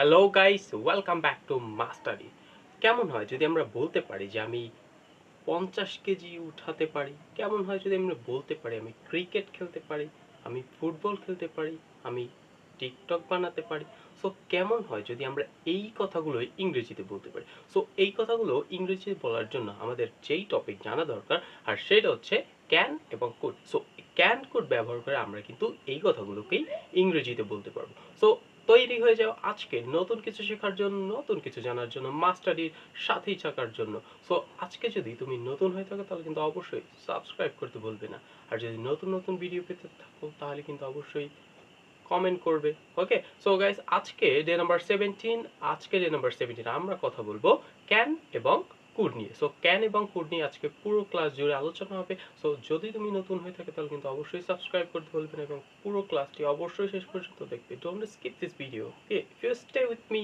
Hello guys, welcome back to mastery. কেমন হয় যদি আমরা বলতে পারি যে আমি 50 কেজি উঠাতে পারি? কেমন হয় যদি আমরা বলতে পারি আমি ক্রিকেট খেলতে পারি, আমি ফুটবল খেলতে পারি, আমি টিকটক বানাতে পারি? সো কেমন হয় যদি আমরা এই কথাগুলো ইংরেজিতে বলতে পারি? সো এই কথাগুলো ইংরেজিতে বলার জন্য আমাদের যেই টপিক জানা দরকার, আর সেটা হচ্ছে ক্যান এবং কুড। সো ক্যান কুড ব্যবহার করে আমরা কিন্তু এই কথাগুলোকেই ইংরেজিতে বলতে পারবো। সো তৈরি হয়ে যাও আজকে নতুন কিছু শেখার জন্য, নতুন কিছু জানার জন্য, মাস্টারির সাথেই থাকার জন্য। সো আজকে যদি তুমি নতুন হয়ে থাকো তাহলে কিন্তু অবশ্যই সাবস্ক্রাইব করতে ভুলবে না। আর যদি নতুন নতুন ভিডিও পেতে থাকো তাহলে কিন্তু অবশ্যই কমেন্ট করবে। ওকে, সো গাইস, আজকে ডে নাম্বার 17 আমরা কথা বলবো ক্যান এবং কুড নিয়ে। সো ক্যান এবং কুড নিয়ে আজকে পুরো ক্লাস জুড়ে আলোচনা হবে। সো যদি তুমি নতুন হয়ে থাকে তাহলে কিন্তু অবশ্যই সাবস্ক্রাইব করতে ভুলবে না এবং পুরো ক্লাসটি অবশ্যই শেষ পর্যন্ত দেখবে। Don't skip this video. Okay, if you stay with me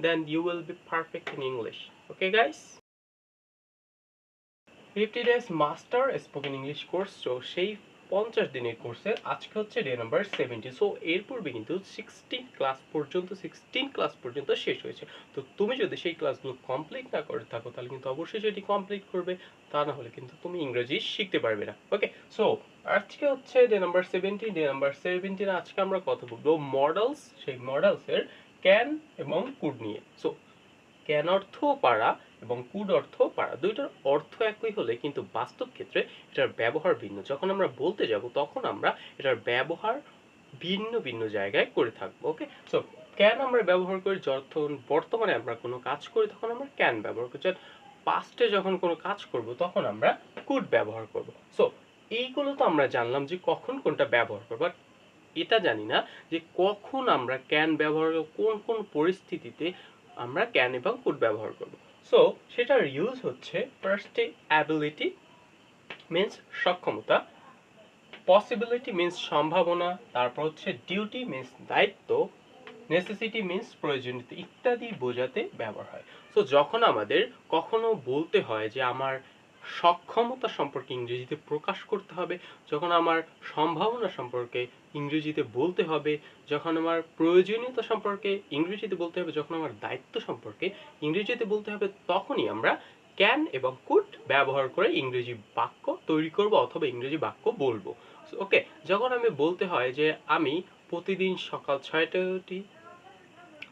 then you will be perfect in English. Okay guys, 50 days master spoken English course. তো সেই 50 দিনের কোর্সের আজকে হচ্ছে ডে নাম্বার 70। সো এর পূর্বে কিন্তু 16 ক্লাস পর্যন্ত শেষ হয়েছে। তো তুমি যদি সেই ক্লাসগুলো কমপ্লিট না করে থাকো তাহলে কিন্তু অবশ্যই সেটি কমপ্লিট করবে, তা না হলে কিন্তু তুমি ইংরেজি শিখতে পারবে না। ওকে, সো আজকে হচ্ছে ডে নাম্বার 17। আজকে আমরা কথা বলবো মডেলস, সেই মডেলসের ক্যান এবং কুড নিয়ে। সো ক্যান অর্থ পারা এবং কুড অর্থ পারা, দুইটার অর্থ একই হলে কিন্তু বাস্তব ক্ষেত্রে এটার ব্যবহার ভিন্ন। যখন আমরা বলতে যাব তখন আমরা এটার ব্যবহার ভিন্ন ভিন্ন জায়গায় করে থাকবো। ওকে, সো ক্যান আমরা ব্যবহার করি যখন বর্তমানে আমরা কোনো কাজ করি তখন আমরা ক্যান ব্যবহার করি। পাস্টে যখন কোনো কাজ করব তখন আমরা কুড ব্যবহার করব। সো এইগুলো তো আমরা জানলাম যে কখন কোনটা ব্যবহার করবো, বাট এটা জানি না যে কখন আমরা ক্যান ব্যবহার করব, কোন কোন পরিস্থিতিতে আমরা ক্যান এবং কুড ব্যবহার করব। সো সেটার ইউজ হচ্ছে ফার্স্টে অ্যাবিলিটি মিন্স সক্ষমতা, পসিবিলিটি মিন্স সম্ভাবনা, তারপর হচ্ছে ডিউটি মিন্স দায়িত্ব, নেসেসিটি মিন্স প্রয়োজনীয়তা ইত্যাদি বোঝাতে ব্যবহার হয়। সো যখন আমাদের কখনো বলতে হয় যে আমার সক্ষমতা সম্পর্কে ইংরেজিতে প্রকাশ করতে হবে, যখন আমার সম্ভাবনা সম্পর্কে ইংরেজিতে বলতে হবে, যখন আমার প্রয়োজনীয়তা সম্পর্কে ইংরেজিতে বলতে হবে, যখন আমার দায়িত্ব সম্পর্কে ইংরেজিতে বলতে হবে, তখনই আমরা ক্যান এবং কুড ব্যবহার করে ইংরেজি বাক্য তৈরি করব অথবা ইংরেজি বাক্য বলবো। ওকে, যখন আমি বলতে হয় যে আমি প্রতিদিন সকাল 6টায় উঠি,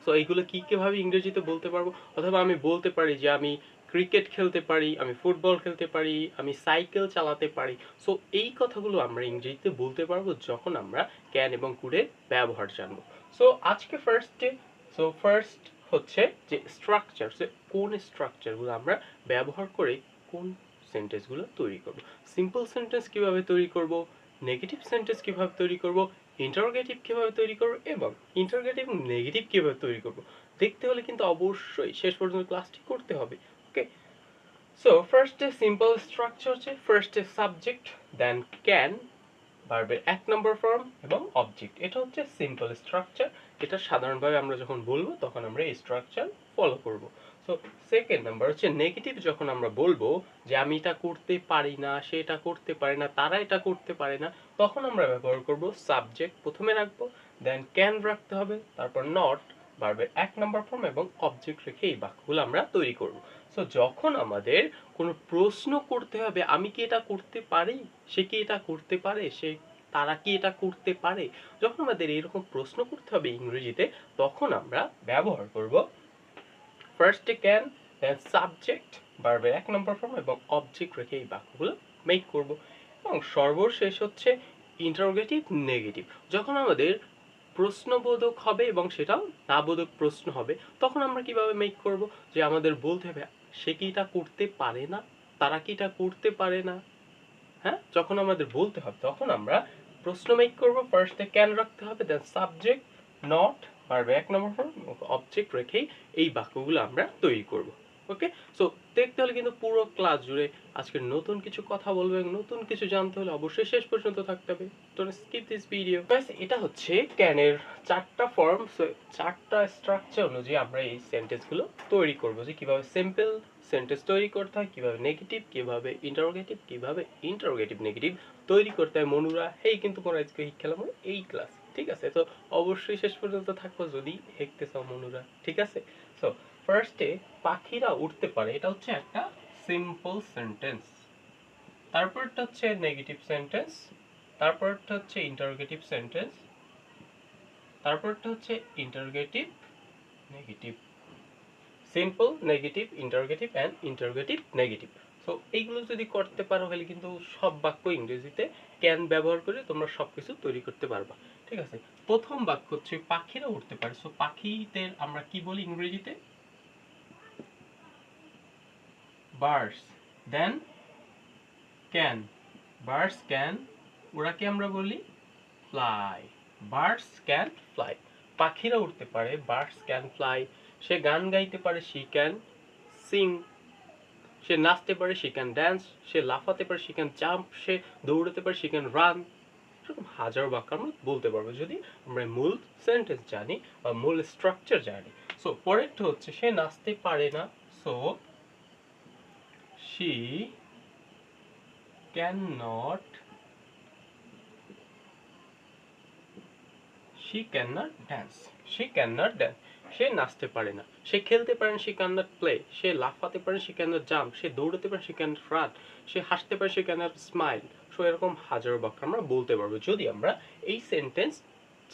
সো এইগুলো কিভাবে ইংরেজিতে বলতে পারবো? অথবা আমি বলতে পারি যে আমি ক্রিকেট খেলতে পারি, আমি ফুটবল খেলতে পারি, আমি সাইকেল চালাতে পারি। সো এই কথাগুলো আমরা ইংরেজিতে বলতে পারবো যখন আমরা ক্যান এবং কুডের ব্যবহার জানবো। সো আজকে ফার্স্ট হচ্ছে যে স্ট্রাকচার, কোন স্ট্রাকচারগুলো আমরা ব্যবহার করে কোন সেন্টেন্সগুলো তৈরি করব। সিম্পল সেন্টেন্স কিভাবে তৈরি করব, নেগেটিভ সেন্টেন্স কিভাবে তৈরি করব, ইন্টারোগেটিভ কিভাবে তৈরি করব এবং ইন্টারোগেটিভ নেগেটিভ কিভাবে তৈরি করব, দেখতে হলে কিন্তু অবশ্যই শেষ পর্যন্ত ক্লাসটি করতে হবে। ওকে, সো ফার্স্টে সিম্পল স্ট্রাকচার হচ্ছে ফার্স্টে সাবজেক্ট, দেন ক্যান, ভার্বের 1 নম্বর ফর্ম এবং অবজেক্ট। এটা হচ্ছে সিম্পল স্ট্রাকচার। এটা সাধারণভাবে আমরা যখন বলবো তখন আমরা এই স্ট্রাকচার ফলো করব। সো সেকেন্ড নাম্বার হচ্ছে নেগেটিভ। যখন আমরা বলবো যে আমি এটা করতে পারি না, সে এটা করতে পারে না, তারা এটা করতে পারে না, তখন আমরা ব্যবহার করব সাবজেক্ট প্রথমে রাখবো, দেন ক্যান রাখতে হবে, তারপর নট, ভার্বের 1 নম্বর ফর্ম এবং অবজেক্ট রেখে এই বাক্যগুলো আমরা তৈরি করব। সো যখন আমাদের কোনো প্রশ্ন করতে হবে আমি কি এটা করতে পারি, সে কি এটা করতে পারে, তারা কি এটা করতে পারে, যখন আমাদের এরকম প্রশ্ন করতে হবে ইংরেজিতে তখন আমরা ব্যবহার করব ফার্স্টে ক্যান, দেন সাবজেক্ট, ভার্বের 1 নম্বর ফর্ম এবং অবজেক্ট রেখে এই বাক্যগুলো মেক করব। এবং সর্বশেষ হচ্ছে ইন্টারোগেটিভ নেগেটিভ। যখন আমাদের প্রশ্নবোধক হবে এবং সেটাও নাবোধক প্রশ্ন হবে তখন আমরা কিভাবে মেক করব, যে আমাদের বলতে হবে সে কি এটা করতে পারে না, তারা কি এটা করতে পারে না। হ্যাঁ, যখন আমাদের বলতে হবে তখন আমরা প্রশ্ন মেক করব, ফার্স্টে ক্যান রাখতে হবে, then subject, not, verb 1 number form object রেখেই এই বাক্যগুলো আমরা তৈরি করব। ওকে, সো দেখতে হলে কিন্তু পুরো ক্লাস জুড়ে আজকে নতুন কিছু কথা বলবো এবং নতুন কিছু জানতে হলে অবশ্যই শেষ পর্যন্ত থাকতে হবে। Don't skip this video. Guys, এটা হচ্ছে ক্যানের 4টা ফর্ম। সো 4টা স্ট্রাকচার অনুযায়ী আমরা এই সেন্টেন্সগুলো তৈরি করব, যে কিভাবে সিম্পল সেন্টেন্স তৈরি করতে হয়, কিভাবে নেগেটিভ, কিভাবে ইন্টারোগেটিভ নেগেটিভ তৈরি করতে হয়। মনুরা হেই কিন্তু পরে আজকে শিক্ষালাম এই ক্লাস। ঠিক আছে? তো অবশ্যই শেষ পর্যন্ত থাকবো যদি হেঁকতে চাও মনুরা, ঠিক আছে? সো ফার্স্টে পাখিরা উঠতে পারে, এটা হচ্ছে একটা সিম্পল সেন্টেন্স। তারপরটা হচ্ছে নেগেটিভ সেন্টেন্স, তারপরটা হচ্ছে ইন্টারোগেটিভ সেন্টেন্স, তারপরটা হচ্ছে interrogative negative, simple, negative, interrogative and interrogative negative. So এইগুলো যদি করতে পারো তাহলে কিন্তু সব বাক্য ইংরেজিতে ক্যান ব্যবহার করে তোমরা সবকিছু তৈরি করতে পারবা, ঠিক আছে? প্রথম বাক্য হচ্ছে পাখিরা উঠতে পারে। সো পাখিদের আমরা কি বলি ইংরেজিতে? Birds. Then can, birds can, ওরাকে আমরা বলি ফ্লাই, বার্ডস ক্যান ফ্লাই। পাখিরা উঠতে পারে, বার্ডস ক্যান ফ্লাই। সে গান গাইতে পারে, শি ক্যান সিং। সে নাচতে পারে, শি ক্যান ড্যান্স। সে লাফাতে পারে, শি ক্যান জাম্প। সে দৌড়াতে পারে, শি ক্যান রান। এরকম হাজার বাক্য আমরা বলতে পারবো যদি আমরা মূল সেন্টেন্স জানি বা মূল স্ট্রাকচার জানি। সো পরেরটা হচ্ছে সে নাচতে পারে না, so she can not, she cannot dance, she cannot dance। সে নাচতে পারে না। সে খেলতে পারে না, she cannot play। সে লাফাতে পারে, she cannot jump। সে দৌড়াতে পারে, she cannot run। সে হাসতে পারে, she cannot smile। সো এরকম হাজার বাক্য আমরা বলতে পারবো যদি আমরা এই সেন্টেন্স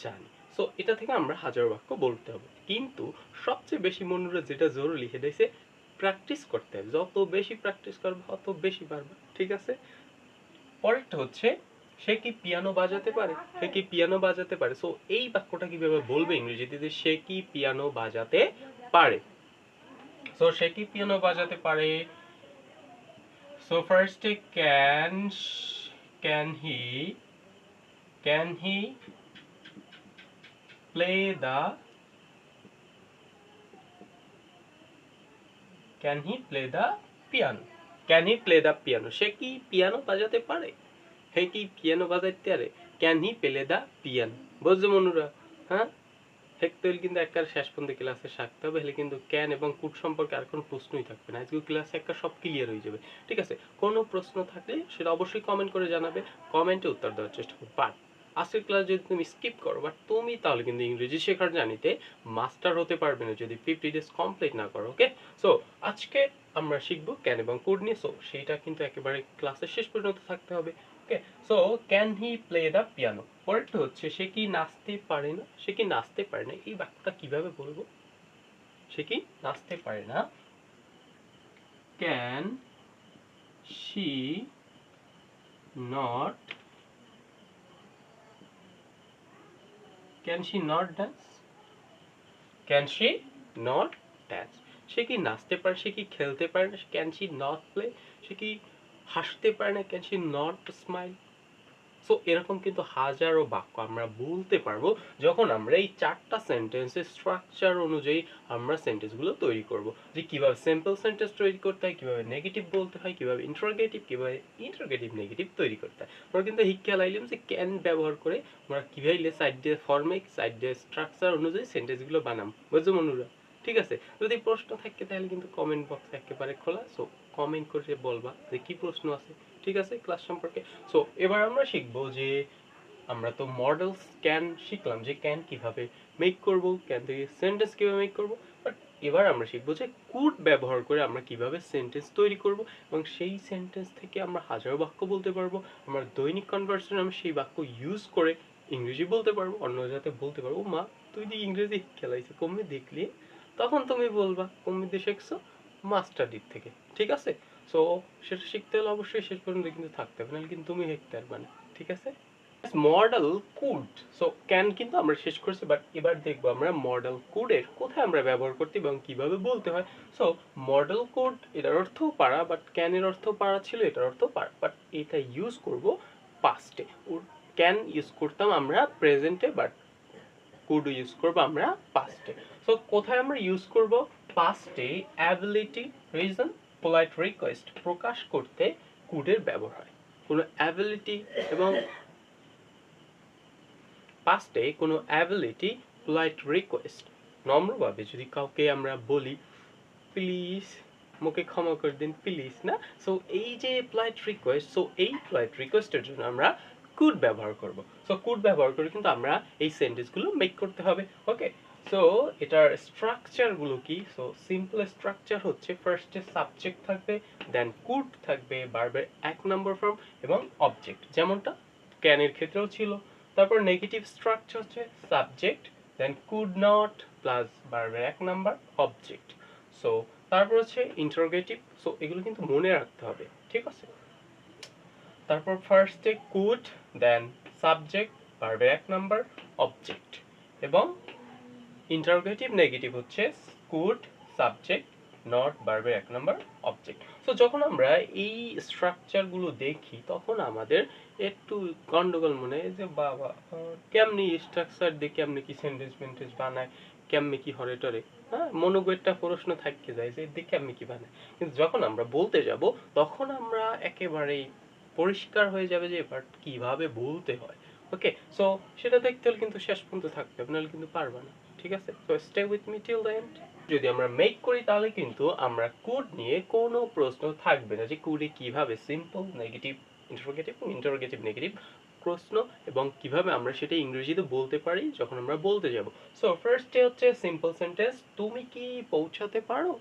জানি। সো এটা থেকে আমরা হাজার বাক্য বলতে হবে, কিন্তু সবচেয়ে বেশি মনে যেটা জরুরি সেটা হচ্ছে প্র্যাকটিস করতে হবে। যত বেশি প্র্যাকটিস করবে তত বেশি পারবে, ঠিক আছে? পরেরটা হচ্ছে সে কি পিয়ানো বাজাতে পারে, সে কি পিয়ানো বাজাতে পারে। সো এই বাক্যটা কিভাবে বলবে ইংরেজিতে যে সে কি পিয়ানো বাজাতে পারে। সো সে কি পিয়ানো বাজাতে পারে। সো ফার্স্টে can he play the, can he play the piano, can he play the piano. সে কি পিয়ানো বাজাতে পারে, হে কি পিয়ানো বাজাইতে পারে, can he play the piano. বুঝছো মনুরা? হ্যাঁ, হেক্তল কিন্তু একবার শেষ পর্যন্ত ক্লাসে থাকতে হবে, হলে কিন্তু ক্যান এবং কুড সম্পর্কে আর কোনো প্রশ্নই থাকবে না। আজকে ক্লাসে একটা সব ক্লিয়ার হয়ে যাবে, ঠিক আছে? কোনো প্রশ্ন থাকলে সেটা অবশ্যই কমেন্ট করে জানাবে, কমেন্টে উত্তর দেওয়ার চেষ্টা করবে। বাট আজকের ক্লাস যদি তুমি স্কিপ করো বাট তুমি তাহলে কিন্তু ইংরেজি শেখার জানিতে মাস্টার হতে পারবে না যদি 50 ডেজ কমপ্লিট না করো, ওকে? সো আজকে আমরা শিখবো ক্যান এবং কুড নিয়ে। সো সেইটা কিন্তু একেবারে ক্লাসের শেষ পর্যন্ত থাকতে হবে, okay? So can he play the piano. পরেরটা হচ্ছে সে কি নাচতে পারে না, সে কি নাচতে পারে না। এই বাক্যটা কিভাবে বলবো? সে কি নাচতে পারে না, can she not, can she not dance, can she not dance. সে কি নাচতে পারে, সে কি খেলতে পারে না, ক্যান শি নট প্লে। সে কি হাসতে পারে না, can she not smile. So এরকম কিন্তু হাজারো বাক্য আমরা বলতে পারবো যখন আমরা এই চারটা সেন্টেন্সের স্ট্রাকচার অনুযায়ী আমরা সেন্টেন্সগুলো তৈরি করব। যে কিভাবে সিম্পল সেন্টেন্স তৈরি করতে হয়, কিভাবে নেগেটিভ বলতে হয়, কিভাবে ইন্টারোগেটিভ, কিভাবে ইন্টারোগেটিভ নেগেটিভ তৈরি করতে হয়। আমরা কিন্তু শিক্ষা লাইলাম যে ক্যান ব্যবহার করে আমরা কিভাবে সাইড দিয়ে ফর্মে, সাইড দিয়ে স্ট্রাকচার অনুযায়ী সেন্টেন্সগুলো বানাম। বুঝছো মনুরা? ঠিক আছে? যদি প্রশ্ন থাকে তাহলে কিন্তু কমেন্ট বক্স একেবারে খোলা। সো কমেন্ট করে বলবা যে কি প্রশ্ন আছে, ঠিক আছে, ক্লাস সম্পর্কে। সো এবার আমরা শিখবো যে আমরা তো মডেলস ক্যান শিখলাম যে ক্যান কিভাবে মেক করব, ক্যান থেকে সেন্টেন্স কিভাবে মেক করব। বাট এবার আমরা শিখবো যে কুড ব্যবহার করে আমরা কিভাবে সেন্টেন্স তৈরি করব এবং সেই সেন্টেন্স থেকে আমরা হাজারো বাক্য বলতে পারবো। আমরা দৈনিক কনভারসেশনে আমরা সেই বাক্য ইউজ করে ইংরেজি বলতে পারবো, অন্য জায়গাতে বলতে পারবো মা তুই যে ইংরেজি খেলাইছো কমে দেখলি, তখন তুমি বলবা কমিতে শিখছো মাস্টারডির থেকে, ঠিক আছে? সো সেটা শিখতে হলে অবশ্যই শেষ পর্যন্ত কিন্তু থাকতে হবে, নাহলে কিন্তু তুমি শিখতে পারবে না, ঠিক আছে? Model could. সো ক্যান কিন্তু আমরা শেষ করছি, বাট এবার দেখবো আমরা মডেল কোডের কোথায় আমরা ব্যবহার করতে এবং কিভাবে বলতে হয়। সো মডেল কোড এটার অর্থ পারা, বাট ক্যানের অর্থ পারা ছিল, এটার অর্থ পারা, বাট এটা ইউজ করব পাস্টে। ক্যান ইউজ করতাম আমরা প্রেজেন্টে, বাট কুড ইউজ করব আমরা পাস্টে। সো কোথায় আমরা ইউজ করব? পাস্টে অ্যাবিলিটি, রিজন, পোলাইট রিকোয়েস্ট প্রকাশ করতে কুডের ব্যবহার হয়। কোনো অ্যাবিলিটি এবং পাস্টে কোনো অ্যাবিলিটি, পোলাইট রিকোয়েস্ট, নম্রভাবে যদি কাউকে আমরা বলি প্লিজ মুখে ক্ষমা করে দিন প্লিজ, না? সো এই যে পোলাইট রিকোয়েস্ট, সো এই পোলাইট রিকোয়েস্টের জন্য আমরা কুড ব্যবহার করব। সো কুড ব্যবহার করে কিন্তু আমরা এই সেন্টেন্সগুলো মেক করতে হবে। ওকে, সো এটার স্ট্রাকচারগুলো কি? সো সিম্পল স্ট্রাকচার হচ্ছে ফার্স্টে সাবজেক্ট থাকবে, দেন কুড থাকবে, ভার্বের এক নম্বর ফর্ম এবং অবজেক্ট, যেমনটা ক্যানের ক্ষেত্রেও ছিল। তারপর নেগেটিভ স্ট্রাকচার হচ্ছে subject, then could not plus ভার্বের এক নাম্বার অবজেক্ট। সো তারপর হচ্ছে ইন্টারোগেটিভ। সো এগুলো কিন্তু মনে রাখতে হবে, ঠিক আছে? তারপর ফার্স্টে কুড, দেন সাবজেক্ট, ভার্বের এক নাম্বার অবজেক্ট, এবং ইন্টারোগেটিভ নেগেটিভ হচ্ছে কুড, সাবজেক্ট, নট, ভার্বের এক নাম্বার অবজেক্ট। সো যখন আমরা এই স্ট্রাকচারগুলো দেখি তখন আমাদের একটু গন্ডগোল মনে হয় যে বাবা কেমনি স্ট্রাকচার দিয়ে কেমনি কি সেন্টেন্স মেন্টেন্স বানায়, কেমনি কি হরে টরে, হ্যাঁ, মনোগেরটা প্রশ্ন থাকতে যায় যে দিয়ে কেমনি কি বানায়। কিন্তু যখন আমরা বলতে যাব তখন আমরা একেবারেই পরিষ্কার হয়ে যাবে যে এবার কিভাবে বলতে হয়। ওকে, সো সেটা দেখতে হলে কিন্তু শেষ পর্যন্ত থাকতে হবে, নাহলে কিন্তু পারবা না, ঠিক আছে? So stay with me till the end. যদি আমরা মেক করি তাহলে কিন্তু আমরা কুড নিয়ে কোনো প্রশ্ন থাকবে না যে কুডে কিভাবে simple negative interrogative interrogative negative প্রশ্ন এবং কিভাবে আমরা সেটা ইংরেজিতে বলতে পারি যখন আমরা বলতে যাব। সো ফার্স্টে হচ্ছে সিম্পল সেন্টেন্স, তুমি কি পৌঁছাতে পারো?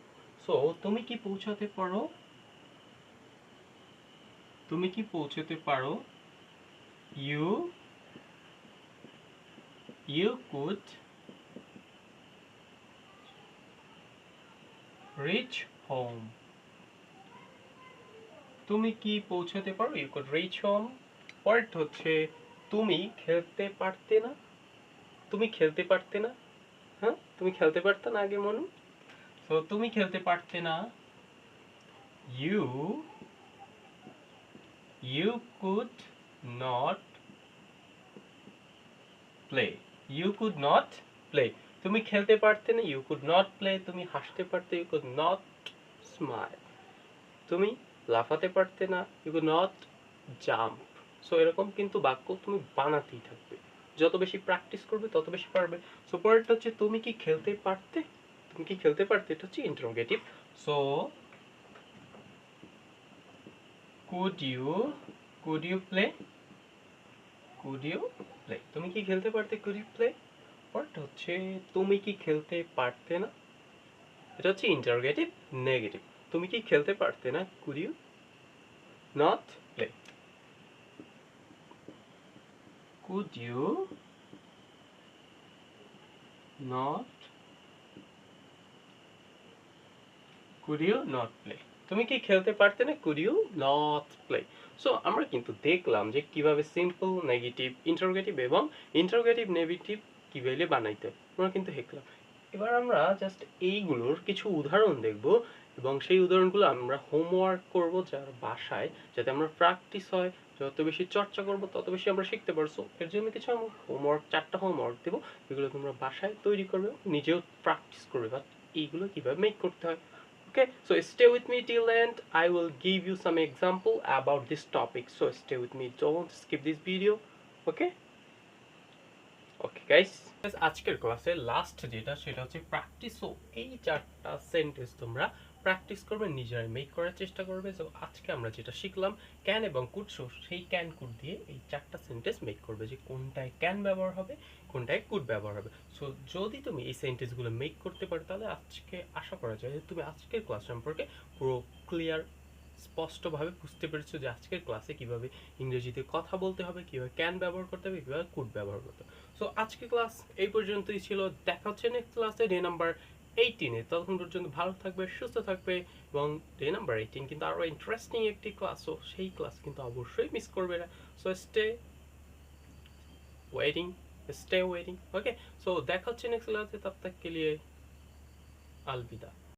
সো তুমি কি পৌঁছাতে পারো? তুমি কি পৌঁছাতে পারো? You could reach home. তুমি কি পৌঁছাতে পারো? You could reach home. পরেরটা হচ্ছে তুমি খেলতে পারতে না? তুমি খেলতে পারতে না? হ্যাঁ, তুমি খেলতে পারতে না আগে মনু। তো তুমি খেলতে পারতে না, you could not play. You could not play. তুমি খেলতে পারতে না, ইউ কুড নট প্লে। তুমি হাসতে পারতে, ইউ কুড নট স্মাইল। তুমি লাফাতে পারতে না, you could not jump. So এরকম কিন্তু বাক্য তুমি বানাতেই থাকবে, যত বেশি প্র্যাকটিস করবে তত বেশি পারবে। সো পরেরটা হচ্ছে তুমি কি খেলতে পারতে? তুমি কি খেলতে পারতে, এটা হচ্ছে interrogative. So could you play? Could you play? তুমি কি খেলতে পারতে, কুড ইউ প্লে? পরেরটা হচ্ছে তুমি কি খেলতে পারতে না? এটা হচ্ছে ইন্টারোগেটিভ নেগেটিভ। তুমি কি খেলতে পারতে না, could you not play? Could you not play? তুমি কি খেলতে পারতে না, could you not play? So আমরা কিন্তু দেখলাম যে কিভাবে সিম্পল নেগেটিভ ইন্টারোগেটিভ এবং ইন্টারোগেটিভ নেগেটিভ কিভাবে বানাইতে হয়, আমরা কিন্তু শিখলাম। এবার আমরা জাস্ট এইগুলোর কিছু উদাহরণ দেখব এবং সেই উদাহরণগুলো আমরা হোমওয়ার্ক করব যার বাসায়, যাতে আমরা প্র্যাকটিস হয়। যত বেশি চর্চা করব তত বেশি আমরা শিখতে পারবো। এর জন্য কিছু আমি হোমওয়ার্ক, 4টা হোমওয়ার্ক দেবো, এগুলো তোমরা বাসায় তৈরি করবে, নিজেও প্র্যাকটিস করবে বা এইগুলো কিভাবে মেক করতে হয়। Okay, so stay with me till the end. I will give you some example about this topic. So stay with me. Don't skip this video. Okay? Okay, guys. আজকের ক্লাসে লাস্ট যেটা সেটা হচ্ছে প্র্যাকটিস। সো এই 4টা sentence তোমরা practice করবে, নিজেরা মেক করার চেষ্টা করবে। সো আজকে আমরা যেটা শিখলাম ক্যান এবং কুড, সো সেই ক্যান কুড দিয়ে এই 4টা সেন্টেন্স মেক করবে, যে কোনটায় ক্যান ব্যবহার হবে, কোনটায় কুড ব্যবহার হবে। সো যদি তুমি এই সেন্টেন্সগুলো মেক করতে পারো তাহলে আজকে আশা করা যায় যে তুমি আজকের ক্লাস সম্পর্কে পুরো ক্লিয়ার, স্পষ্টভাবে বুঝতে পেরেছো যে আজকের ক্লাসে কিভাবে ইংরেজিতে কথা বলতে হবে, কিভাবে ক্যান ব্যবহার করতে হবে, কিভাবে কুড ব্যবহার করতে হবে। সো আজকের ক্লাস এই পর্যন্তই ছিল। দেখা হচ্ছে নেক্সট ক্লাসে, ডে নাম্বার 18-এ। ততক্ষণ পর্যন্ত ভালো থাকবে, সুস্থ থাকবে, এবং ডে নাম্বার 18 কিন্তু আরো ইন্টারেস্টিং একটি ক্লাস। সো সেই ক্লাস কিন্তু অবশ্যই মিস করবে না। So stay waiting. Okay, so দেখা হচ্ছে নেক্সট ক্লাসে। তব তক কে লিয়ে अलविदा।